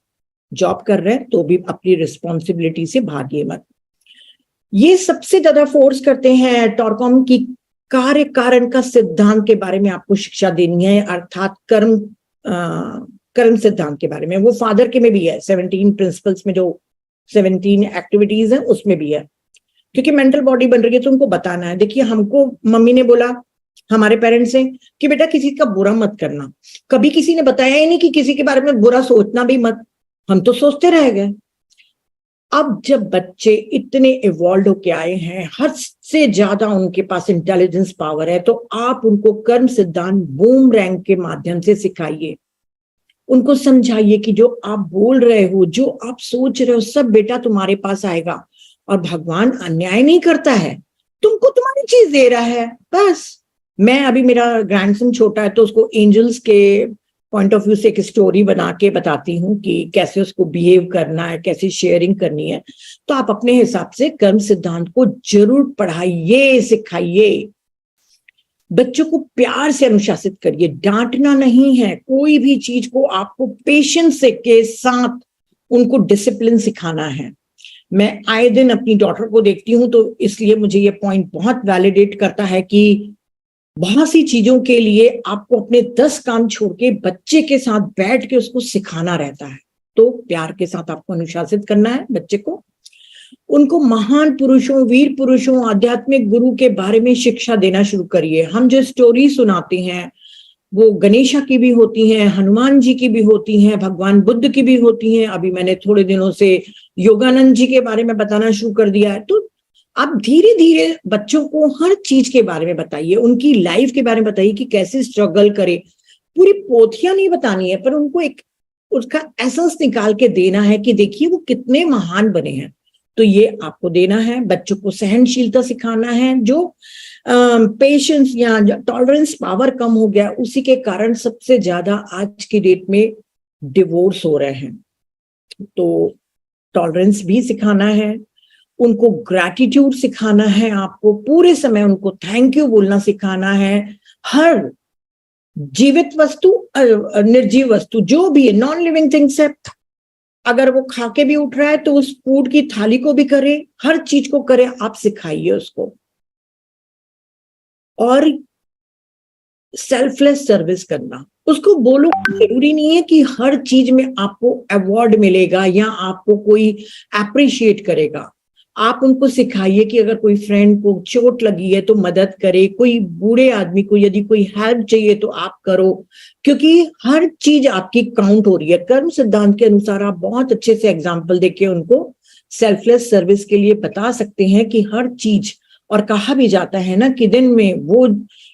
जॉब कर रहे हैं तो भी अपनी रिस्पॉन्सिबिलिटी से भागिए मत। ये सबसे ज्यादा फोर्स करते हैं टॉरकॉम की कार्य कारण का सिद्धांत के बारे में आपको शिक्षा देनी है, अर्थात कर्म सिद्धांत के बारे में। वो फादर के में भी है, 17 प्रिंसिपल्स में जो 17 एक्टिविटीज है उसमें भी है, क्योंकि मेंटल बॉडी बन रही है तो उनको बताना है। देखिए, हमको मम्मी ने बोला, हमारे पेरेंट्स से, कि बेटा किसी का बुरा मत करना। कभी किसी ने बताया ही नहीं कि किसी के बारे में बुरा सोचना भी मत, हम तो सोचते रह गए। अब जब बच्चे इतने इवॉल्व होके आए हैं, हद से ज्यादा उनके पास इंटेलिजेंस पावर है, तो आप उनको कर्म सिद्धांत बूमरैंग के माध्यम से सिखाइए। उनको समझाइए कि जो आप बोल रहे हो, जो आप सोच रहे हो, सब बेटा तुम्हारे पास आएगा, और भगवान अन्याय नहीं करता है, तुमको तुम्हारी चीज दे रहा है, बस। मैं अभी, मेरा ग्रैंडसन छोटा है, तो उसको एंजल्स के पॉइंट ऑफ व्यू से एक स्टोरी बना के बताती हूँ कि कैसे उसको बिहेव करना है, कैसे शेयरिंग करनी है। तो आप अपने हिसाब से कर्म सिद्धांत को जरूर पढ़ाइए, सिखाइए। बच्चों को प्यार से अनुशासित करिए, डांटना नहीं है, कोई भी चीज को आपको पेशेंस के साथ उनको डिसिप्लिन सिखाना है। मैं आए दिन अपनी डॉटर को देखती हूँ, तो इसलिए मुझे ये पॉइंट बहुत वैलिडेट करता है कि बहुत सी चीजों के लिए आपको अपने 10 काम छोड़ के बच्चे के साथ बैठ के उसको सिखाना रहता है। तो प्यार के साथ आपको अनुशासित करना है बच्चे को। उनको महान पुरुषों, वीर पुरुषों, आध्यात्मिक गुरु के बारे में शिक्षा देना शुरू करिए। हम जो स्टोरी सुनाते हैं वो गणेशा की भी होती हैं, हनुमान जी की भी होती हैं, भगवान बुद्ध की भी होती हैं। अभी मैंने थोड़े दिनों से योगानंद जी के बारे में बताना शुरू कर दिया है। तो आप धीरे धीरे बच्चों को हर चीज के बारे में बताइए, उनकी लाइफ के बारे में बताइए कि कैसे स्ट्रगल करे। पूरी पोथियां नहीं बतानी है, पर उनको एक उसका एसेंस निकाल के देना है कि देखिए वो कितने महान बने हैं। तो ये आपको देना है। बच्चों को सहनशीलता सिखाना है। जो पेशेंस या टॉलरेंस पावर कम हो गया, उसी के कारण सबसे ज्यादा आज की डेट में डिवोर्स हो रहे हैं। तो टॉलरेंस भी सिखाना है, उनको ग्रैटिट्यूड सिखाना है, आपको पूरे समय उनको थैंक यू बोलना सिखाना है। हर जीवित वस्तु, निर्जीव वस्तु जो भी है, नॉन लिविंग थिंग्स है, अगर वो खा के भी उठ रहा है तो उस फूड की थाली को भी करे, हर चीज को करे, आप सिखाइए उसको। और सेल्फलेस सर्विस करना, उसको बोलो जरूरी नहीं है कि हर चीज में आपको अवार्ड मिलेगा या आपको कोई अप्रिशिएट करेगा। आप उनको सिखाइए कि अगर कोई फ्रेंड को चोट लगी है तो मदद करे, कोई बूढ़े आदमी को यदि कोई हेल्प चाहिए तो आप करो, क्योंकि हर चीज आपकी काउंट हो रही है। कर्म सिद्धांत के अनुसार आप बहुत अच्छे से एग्जाम्पल देके उनको सेल्फलेस सर्विस के लिए बता सकते हैं कि हर चीज, और कहा भी जाता है ना कि दिन में वो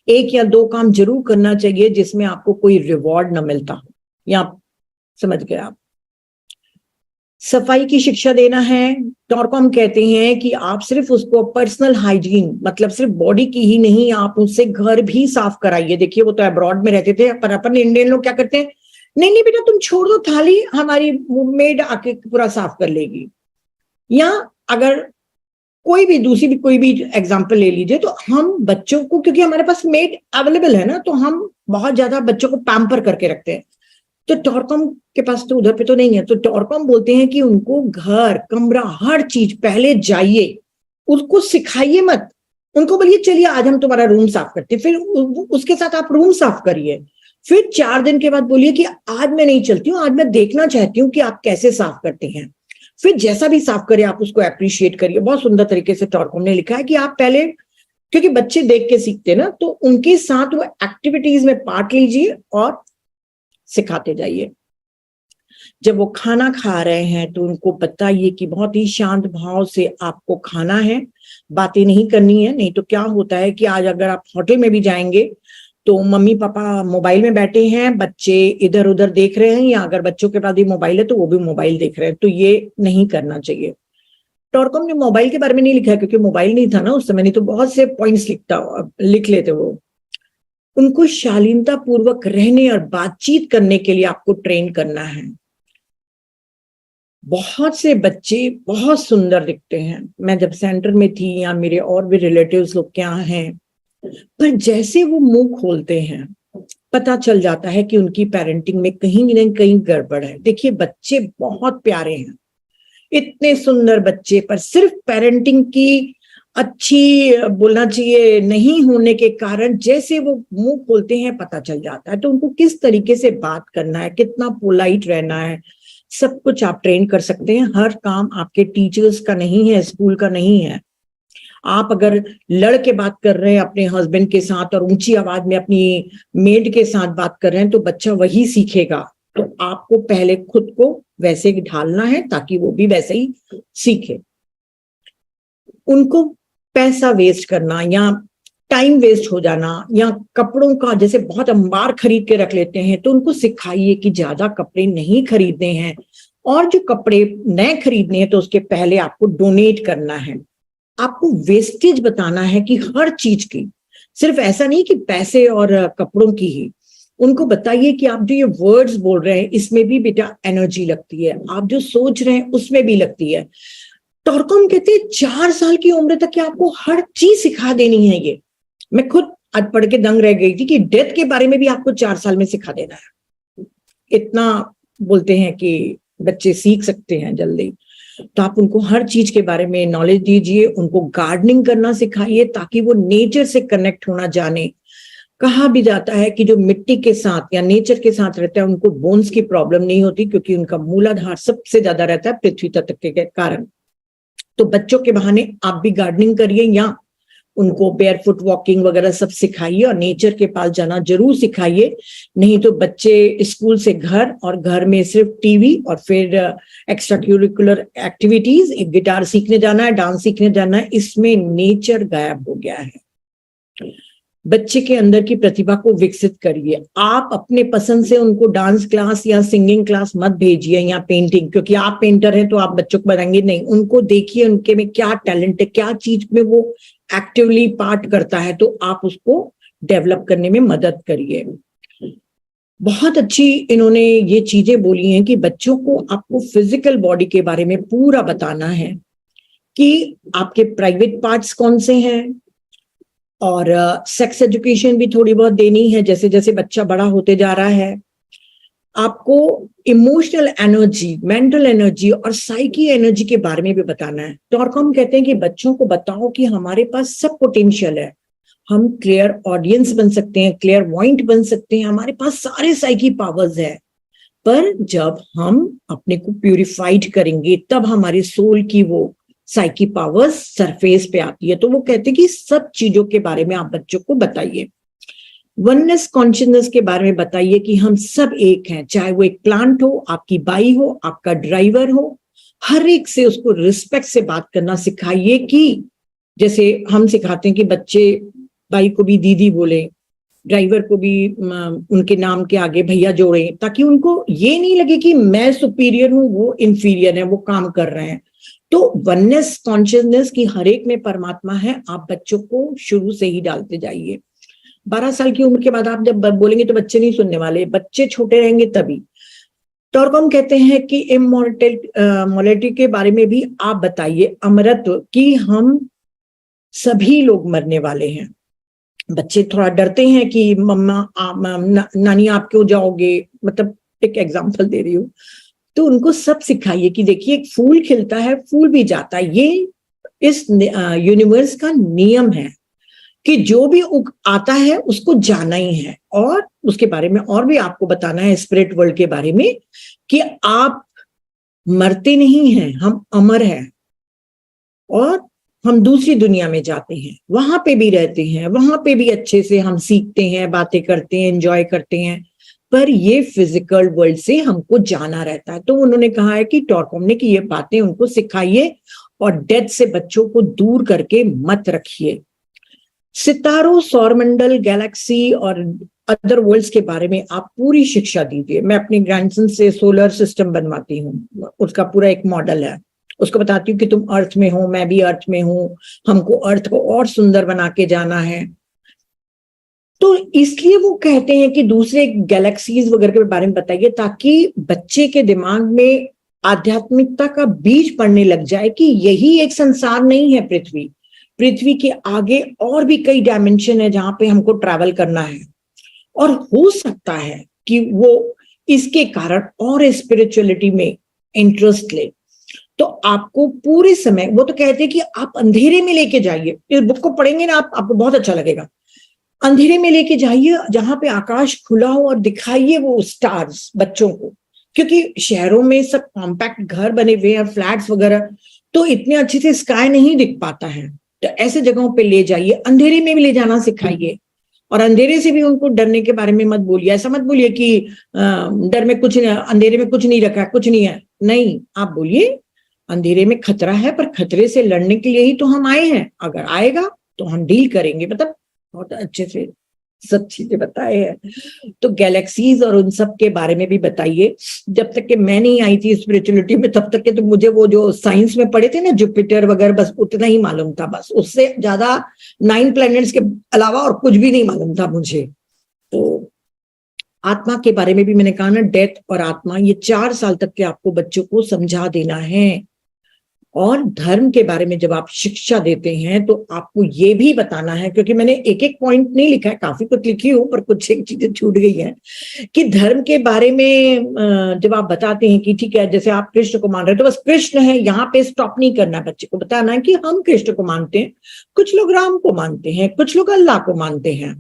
1 या 2 काम जरूर करना चाहिए जिसमें आपको कोई रिवॉर्ड न मिलता हो। या समझ गए आप। सफाई की शिक्षा देना है। टॉरकॉम कहते हैं कि आप सिर्फ उसको पर्सनल हाइजीन, मतलब सिर्फ बॉडी की ही नहीं, आप उससे घर भी साफ कराइए। देखिए वो तो अब्रॉड में रहते थे, पर अपन इंडियन लोग क्या करते हैं, नहीं नहीं बेटा तुम छोड़ दो थाली, हमारी मेड आके पूरा साफ कर लेगी। या अगर कोई भी दूसरी भी कोई भी एग्जाम्पल ले लीजिए, तो हम बच्चों को, क्योंकि हमारे पास मेड अवेलेबल है ना, तो हम बहुत ज्यादा बच्चों को पैम्पर करके रखते हैं। तो टॉरकॉम के पास तो उधर पे तो नहीं है, तो टॉरकॉम बोलते हैं कि उनको घर, कमरा, हर चीज पहले जाइए, उसको सिखाइए मत, उनको बोलिए चलिए आज हम तुम्हारा रूम साफ करते हैं, फिर उसके साथ आप रूम साफ करिए। फिर 4 दिन के बाद बोलिए कि आज मैं नहीं चलती हूँ, आज मैं देखना चाहती हूँ कि आप कैसे साफ करते हैं। फिर जैसा भी साफ करे आप उसको अप्रिशिएट करिए। बहुत सुंदर तरीके से टॉरकॉम ने लिखा है कि आप पहले, क्योंकि बच्चे देख के सीखते ना, तो उनके साथ वो एक्टिविटीज में पार्ट लीजिए और सिखाते जाइए। जब वो खाना खा रहे हैं तो उनको बताइए कि बहुत ही शांत भाव से आपको खाना है, बातें नहीं करनी है। नहीं तो क्या होता है कि आज अगर आप होटल में भी जाएंगे तो मम्मी पापा मोबाइल में बैठे हैं, बच्चे इधर उधर देख रहे हैं, या अगर बच्चों के पास भी मोबाइल है तो वो भी मोबाइल देख रहे हैं, तो ये नहीं करना चाहिए। टॉरकॉम ने मोबाइल के बारे में नहीं लिखा है क्योंकि मोबाइल नहीं था ना उस समय, नहीं तो बहुत से पॉइंट्स लिख लेते वो। उनको शालीनता पूर्वक रहने और बातचीत करने के लिए आपको ट्रेन करना है। बहुत से बच्चे बहुत सुंदर दिखते हैं, मैं जब सेंटर में थी या मेरे और भी रिलेटिव्स लोग क्या हैं, पर जैसे वो मुंह खोलते हैं पता चल जाता है कि उनकी पेरेंटिंग में कहीं न कहीं गड़बड़ है। देखिए बच्चे बहुत प्यारे हैं, इतने सुंदर बच्चे, पर सिर्फ पेरेंटिंग की अच्छी बोलना चाहिए नहीं होने के कारण जैसे वो मुंह खोलते हैं पता चल जाता है। तो उनको किस तरीके से बात करना है, कितना पोलाइट रहना है, सब कुछ आप ट्रेन कर सकते हैं। हर काम आपके टीचर्स का नहीं है, स्कूल का नहीं है। आप अगर लड़ के बात कर रहे हैं अपने हस्बैंड के साथ और ऊंची आवाज में अपनी मेड के साथ बात कर रहे हैं तो बच्चा वही सीखेगा। तो आपको पहले खुद को वैसे ढालना है ताकि वो भी वैसे ही सीखे। उनको पैसा वेस्ट करना या टाइम वेस्ट हो जाना या कपड़ों का जैसे बहुत अंबार खरीद के रख लेते हैं, तो उनको सिखाइए कि ज्यादा कपड़े नहीं खरीदने हैं, और जो कपड़े नए खरीदने हैं तो उसके पहले आपको डोनेट करना है। आपको वेस्टेज बताना है कि हर चीज की, सिर्फ ऐसा नहीं कि पैसे और कपड़ों की ही। उनको बताइए कि आप जो ये वर्ड्स बोल रहे हैं इसमें भी बेटा एनर्जी लगती है, आप जो सोच रहे हैं उसमें भी लगती है। टॉरकॉम कहते हैं 4 साल की उम्र तक कि आपको हर चीज सिखा देनी है। ये मैं खुद आज पढ़ के दंग रह गई थी कि डेथ के बारे में भी आपको 4 साल में सिखा देना है। इतना बोलते हैं कि बच्चे सीख सकते हैं जल्दी। तो आप उनको हर चीज के बारे में नॉलेज दीजिए, उनको गार्डनिंग करना सिखाइए ताकि वो नेचर से कनेक्ट होना जाने। कहा भी जाता है कि जो मिट्टी के साथ या नेचर के साथ रहता है उनको बोन्स की प्रॉब्लम नहीं होती, क्योंकि उनका मूलाधार सबसे ज्यादा रहता है पृथ्वी तत्व के कारण। तो बच्चों के बहाने आप भी गार्डनिंग करिए या उनको बेयरफुट वॉकिंग वगैरह सब सिखाइए और नेचर के पास जाना जरूर सिखाइए। नहीं तो बच्चे स्कूल से घर और घर में सिर्फ टीवी और फिर एक्स्ट्रा करिकुलर एक्टिविटीज, एक गिटार सीखने जाना है, डांस सीखने जाना है, इसमें नेचर गायब हो गया है। बच्चे के अंदर की प्रतिभा को विकसित करिए। आप अपने पसंद से उनको डांस क्लास या सिंगिंग क्लास मत भेजिए या पेंटिंग, क्योंकि आप पेंटर हैं तो आप बच्चों को बताएंगे नहीं। उनको देखिए उनके में क्या टैलेंट है, क्या चीज में वो एक्टिवली पार्ट करता है, तो आप उसको डेवलप करने में मदद करिए। बहुत अच्छी इन्होंने ये चीजें बोली हैं कि बच्चों को आपको फिजिकल बॉडी के बारे में पूरा बताना है कि आपके प्राइवेट पार्ट्स कौन से हैं, और सेक्स एजुकेशन भी थोड़ी बहुत देनी है जैसे जैसे बच्चा बड़ा होते जा रहा है। आपको इमोशनल एनर्जी, मेंटल एनर्जी और साइकी एनर्जी के बारे में भी बताना है। तो और हम कहते हैं कि बच्चों को बताओ कि हमारे पास सब पोटेंशियल है, हम क्लियर ऑडियंस बन सकते हैं, क्लियर पॉइंट बन सकते हैं, हमारे पास सारे साइकी पावर्स है, पर जब हम अपने को प्यूरिफाइड करेंगे तब हमारी सोल की वो साइकी पावर्स सरफेस पे आती है। तो वो कहते हैं कि सब चीजों के बारे में आप बच्चों को बताइए। वननेस कॉन्शियसनेस के बारे में बताइए कि हम सब एक हैं, चाहे वो एक प्लांट हो, आपकी बाई हो, आपका ड्राइवर हो, हर एक से उसको रिस्पेक्ट से बात करना सिखाइए। कि जैसे हम सिखाते हैं कि बच्चे बाई को भी दीदी बोले, ड्राइवर को भी उनके नाम के आगे भैया जोड़ें, ताकि उनको ये नहीं लगे कि मैं सुपीरियर हूं, वो इंफीरियर है, वो काम कर रहे हैं। तो वननेस कॉन्शियसनेस की हर एक में परमात्मा है, आप बच्चों को शुरू से ही डालते जाइए। 12 साल की उम्र के बाद आप जब बोलेंगे तो बच्चे नहीं सुनने वाले, बच्चे छोटे रहेंगे तभी। टॉरकॉम कहते हैं कि इमॉर्टैलिटी के बारे में भी आप बताइए, अमरत्व, कि हम सभी लोग मरने वाले हैं। बच्चे थोड़ा डरते हैं कि मम्मा नानी आप क्यों जाओगे, मतलब एक एग्जांपल दे रही हूँ। तो उनको सब सिखाइए कि देखिए एक फूल खिलता है, फूल भी जाता है, ये इस यूनिवर्स का नियम है कि जो भी आता है उसको जाना ही है। और उसके बारे में और भी आपको बताना है, स्पिरिट वर्ल्ड के बारे में, कि आप मरते नहीं हैं, हम अमर हैं और हम दूसरी दुनिया में जाते हैं, वहां पे भी रहते हैं, वहां पे भी अच्छे से हम सीखते हैं, बातें करते हैं, एंजॉय करते हैं, पर ये फिजिकल वर्ल्ड से हमको जाना रहता है। तो उन्होंने कहा है कि टॉरकॉम ने कि ये बातें उनको सिखाइए और डेथ से बच्चों को दूर करके मत रखिए। सितारों, सौरमंडल, गैलेक्सी और अदर वर्ल्ड्स के बारे में आप पूरी शिक्षा दीजिए। मैं अपने ग्रैंडसन से सोलर सिस्टम बनवाती हूँ, उसका पूरा एक मॉडल है, उसको बताती हूँ कि तुम अर्थ में हो, मैं भी अर्थ में हूं, हमको अर्थ को और सुंदर बना के जाना है। तो इसलिए वो कहते हैं कि दूसरे गैलेक्सीज वगैरह के बारे में बताइए, ताकि बच्चे के दिमाग में आध्यात्मिकता का बीज पड़ने लग जाए कि यही एक संसार नहीं है, पृथ्वी के आगे और भी कई डायमेंशन है जहां पे हमको ट्रैवल करना है। और हो सकता है कि वो इसके कारण और स्पिरिचुअलिटी में इंटरेस्ट ले। तो आपको पूरे समय, वो तो कहते हैं कि आप अंधेरे में लेके जाइए, इस बुक को पढ़ेंगे ना आपको बहुत अच्छा लगेगा। अंधेरे में लेके जाइए जहां पे आकाश खुला हो और दिखाइए वो स्टार्स बच्चों को, क्योंकि शहरों में सब कॉम्पैक्ट घर बने हुए हैं, फ्लैट्स वगैरह, तो इतने अच्छे से स्काई नहीं दिख पाता है। तो ऐसे जगहों पे ले जाइए, अंधेरे में भी ले जाना सिखाइए। और अंधेरे से भी उनको डरने के बारे में मत बोलिए, ऐसा मत बोलिए कि डर में कुछ, अंधेरे में कुछ नहीं रखा है, कुछ नहीं है, नहीं, आप बोलिए अंधेरे में खतरा है, पर खतरे से लड़ने के लिए ही तो हम आए हैं, अगर आएगा तो हम डील करेंगे। मतलब बहुत अच्छे से सब चीजें बताए हैं। तो गैलेक्सीज और उन सब के बारे में भी बताइए। जब तक कि मैं नहीं आई थी स्पिरिचुअलिटी में, तब तक के तो मुझे वो जो साइंस में पढ़े थे ना, जुपिटर वगैरह, बस उतना ही मालूम था, बस उससे ज्यादा 9 प्लैनेट्स के अलावा और कुछ भी नहीं मालूम था मुझे। तो आत्मा के बारे में भी मैंने कहा ना, डेथ और आत्मा, ये 4 साल तक के आपको बच्चों को समझा देना है। और धर्म के बारे में जब आप शिक्षा देते हैं तो आपको ये भी बताना है, क्योंकि मैंने एक एक पॉइंट नहीं लिखा है, काफी कुछ लिखी हूं, पर कुछ एक चीजें छूट गई हैं, कि धर्म के बारे में जब आप बताते हैं कि ठीक है, जैसे आप कृष्ण को मान रहे हैं तो बस कृष्ण है, यहाँ पे स्टॉप नहीं करना है, बच्चे को बताना है कि हम कृष्ण को मानते हैं, कुछ लोग राम को मानते हैं, कुछ लोग अल्लाह को मानते हैं,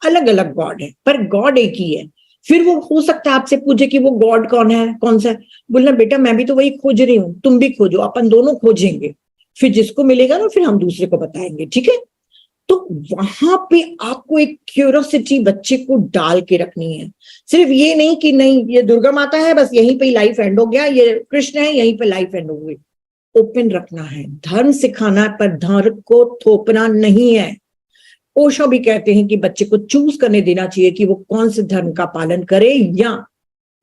अलग अलग गॉड है, पर गॉड एक ही है। फिर वो हो सकता है आपसे पूछे कि वो गॉड कौन है, कौन सा है, बोलना बेटा मैं भी तो वही खोज रही हूं, तुम भी खोजो, अपन दोनों खोजेंगे, फिर जिसको मिलेगा ना फिर हम दूसरे को बताएंगे, ठीक है। तो वहां पे आपको एक क्यूरियोसिटी बच्चे को डाल के रखनी है, सिर्फ ये नहीं कि नहीं ये दुर्गा माता है बस यहीं पे लाइफ एंड हो गया, ये कृष्ण है यहीं पे लाइफ एंड हो गई। ओपन रखना है, धर्म सिखाना पर धर्म को थोपना नहीं है। ओशो भी कहते हैं कि बच्चे को चूज करने देना चाहिए कि वो कौन से धर्म का पालन करे या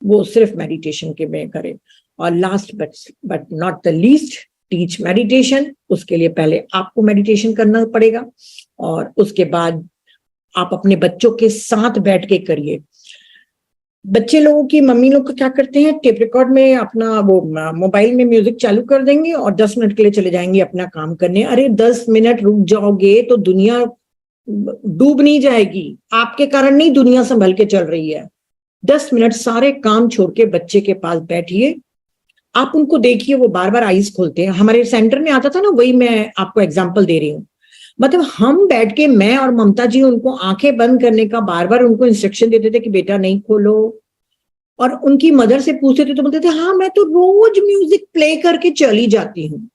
वो सिर्फ मेडिटेशन के में करे। और last but not the least, teach meditation. उसके लिए पहले आपको मेडिटेशन करना पड़ेगा और उसके बाद आप अपने बच्चों के साथ बैठ के करिए। बच्चे लोगों की मम्मी लोग क्या करते हैं, टेप रिकॉर्ड में अपना वो मोबाइल में म्यूजिक चालू कर देंगे और 10 मिनट के लिए चले जाएंगे अपना काम करने। अरे 10 मिनट रुक जाओगे तो दुनिया डूब नहीं जाएगी, आपके कारण नहीं दुनिया संभल के चल रही है। 10 मिनट सारे काम छोड़ के बच्चे के पास बैठिए, आप उनको देखिए, वो बार बार आईज खोलते हैं। हमारे सेंटर में आता था ना, वही मैं आपको एग्जांपल दे रही हूँ। मतलब हम बैठ के, मैं और ममता जी उनको आंखें बंद करने का बार बार उनको इंस्ट्रक्शन देते थे कि बेटा नहीं खोलो, और उनकी मदर से पूछते थे तो बोलते थे हाँ मैं तो रोज म्यूजिक प्ले करके चली जाती हूँ।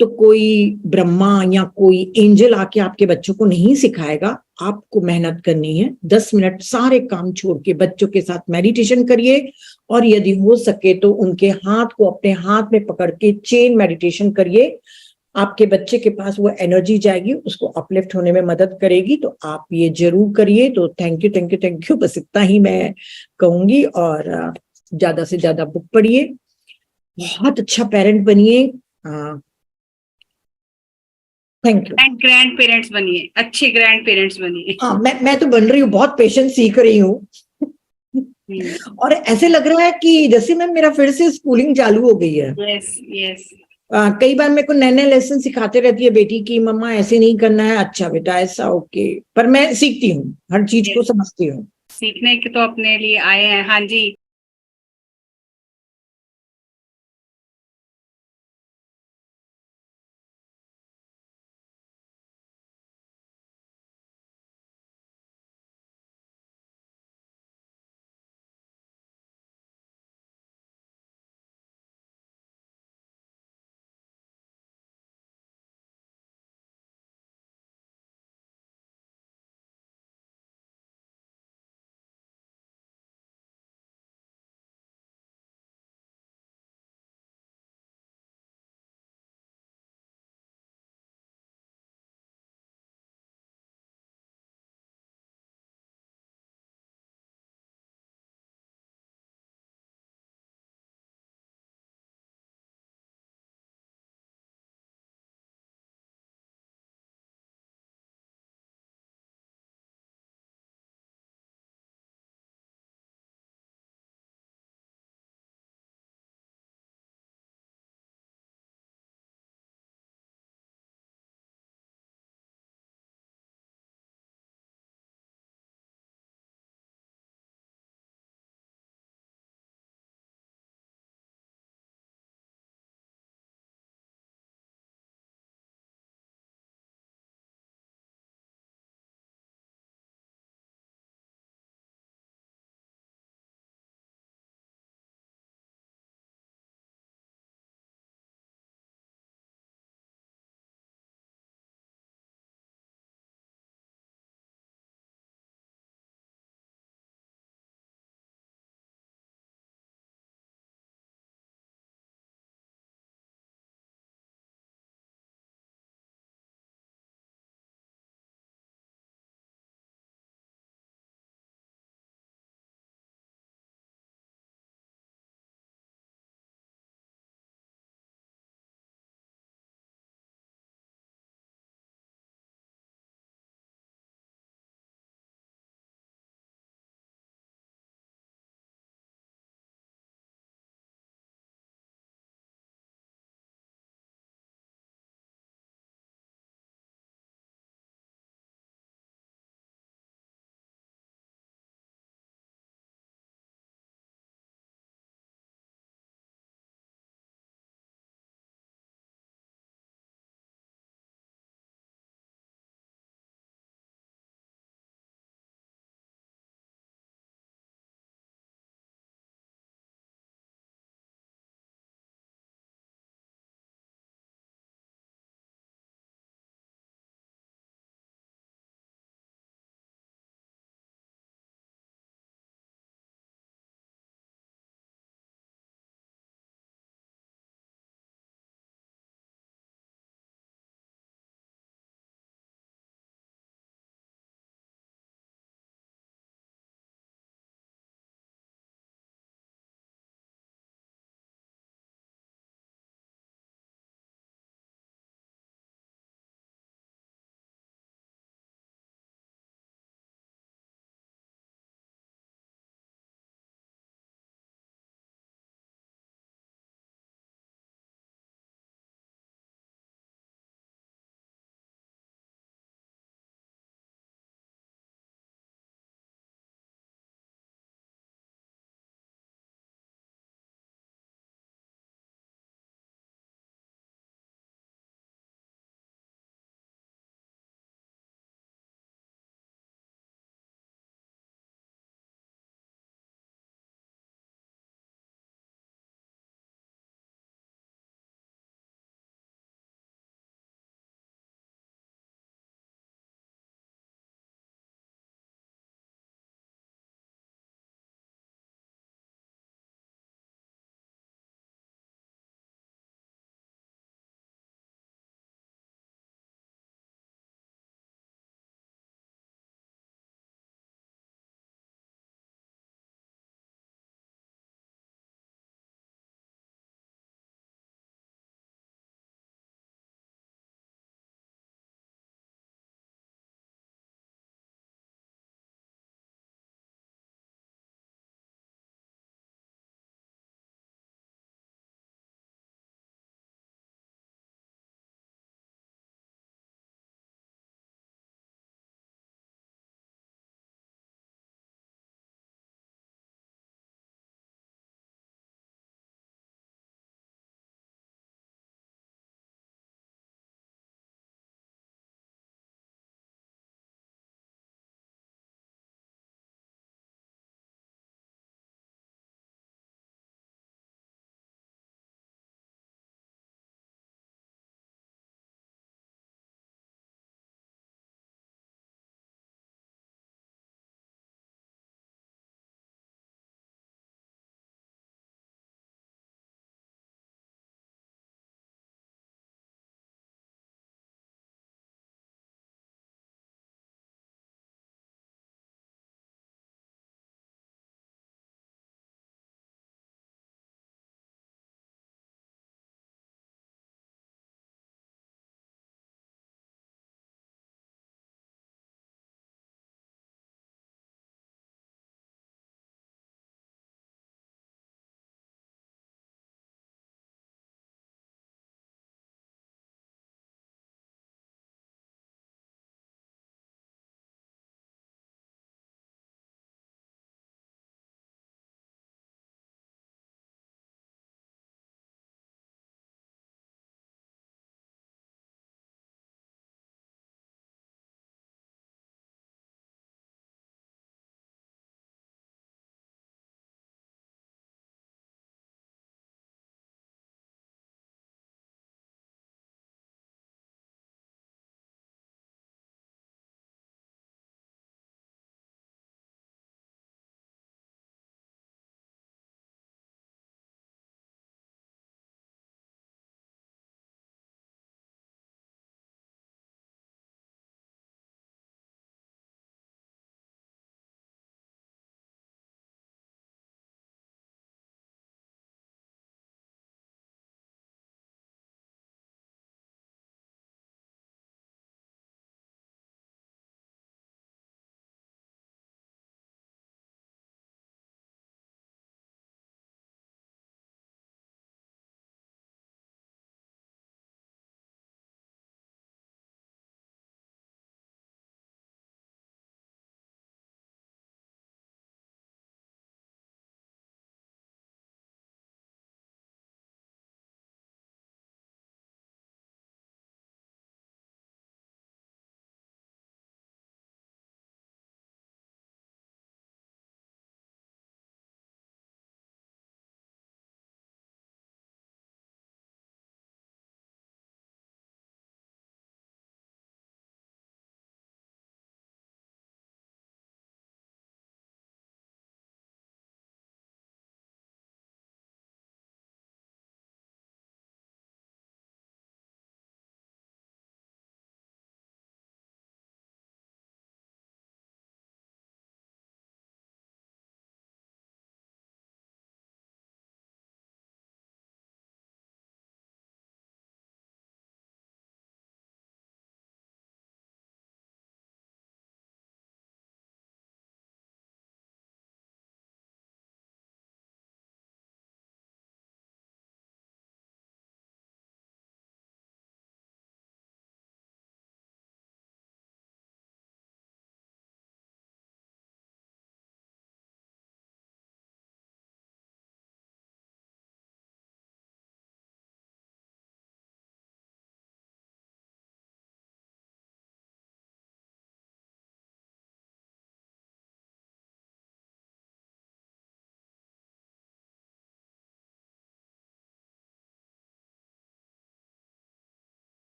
तो कोई ब्रह्मा या कोई एंजल आके आपके बच्चों को नहीं सिखाएगा, आपको मेहनत करनी है। 10 मिनट सारे काम छोड़ के बच्चों के साथ मेडिटेशन करिए, और यदि हो सके तो उनके हाथ को अपने हाथ में पकड़ के चेन मेडिटेशन करिए। आपके बच्चे के पास वो एनर्जी जाएगी, उसको अपलिफ्ट होने में मदद करेगी। तो आप ये जरूर करिए। तो thank you thank you thank you, बस इतना ही मैं कहूंगी। और ज्यादा से ज्यादा बुक पढ़िए, बहुत अच्छा पेरेंट बनिए। Thank you. And grand parents बनिए, अच्छे ग्रैंड पेरेंट्स बनिए। हाँ, मैं तो बन रही हूँ, बहुत पेशेंस सीख रही हूँ। और ऐसे लग रहा है कि जैसे मैं, मेरा फिर से स्कूलिंग चालू हो गई है। Yes yes. कई बार मेरे को नए नए लेसन सिखाते रहती है बेटी की मम्मा ऐसे नहीं करना है, अच्छा बेटा ऐसा, ओके। पर मैं सीखती हूँ, हर चीज को समझती हूँ। सीखने के तो अपने लिए आए हैं। हाँ जी।